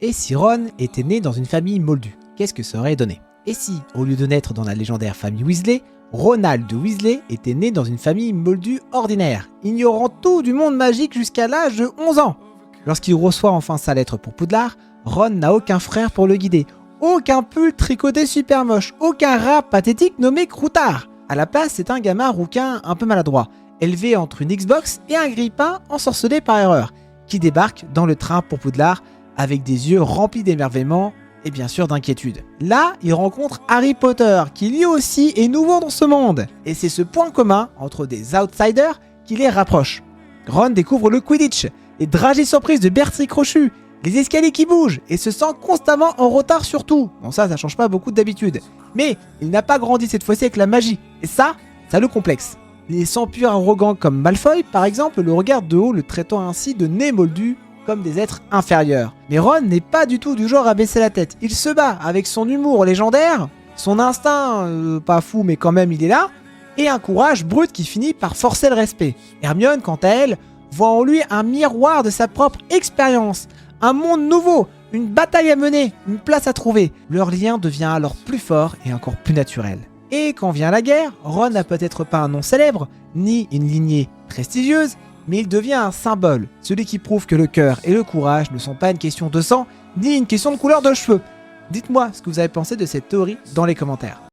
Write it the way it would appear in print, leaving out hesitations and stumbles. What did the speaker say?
Et si Ron était né dans une famille moldue, qu'est-ce que ça aurait donné? Et si, au lieu de naître dans la légendaire famille Weasley, Ronald Weasley était né dans une famille moldue ordinaire, ignorant tout du monde magique jusqu'à l'âge de 11 ans? Lorsqu'il reçoit enfin sa lettre pour Poudlard, Ron n'a aucun frère pour le guider, aucun pull tricoté super moche, aucun rat pathétique nommé Croutard. À la place, c'est un gamin rouquin un peu maladroit, élevé entre une Xbox et un grille-pain ensorcelé par erreur, qui débarque dans le train pour Poudlard avec des yeux remplis d'émerveillement et bien sûr d'inquiétude. Là, il rencontre Harry Potter, qui lui aussi est nouveau dans ce monde. Et c'est ce point commun entre des outsiders qui les rapproche. Ron découvre le Quidditch, les dragées surprises de Bertie Crochu, les escaliers qui bougent et se sent constamment en retard sur tout. Bon ça change pas beaucoup d'habitude. Mais il n'a pas grandi cette fois-ci avec la magie. Et ça le complexe. Les sans-purs arrogants comme Malfoy, par exemple, le regardent de haut, le traitant ainsi de nez moldu comme des êtres inférieurs. Mais Ron n'est pas du tout du genre à baisser la tête. Il se bat avec son humour légendaire, son instinct, pas fou mais quand même il est là, et un courage brut qui finit par forcer le respect. Hermione, quant à elle, voit en lui un miroir de sa propre expérience, un monde nouveau, une bataille à mener, une place à trouver. Leur lien devient alors plus fort et encore plus naturel. Et quand vient la guerre, Ron n'a peut-être pas un nom célèbre, ni une lignée prestigieuse, mais il devient un symbole, celui qui prouve que le cœur et le courage ne sont pas une question de sang, ni une question de couleur de cheveux. Dites-moi ce que vous avez pensé de cette théorie dans les commentaires.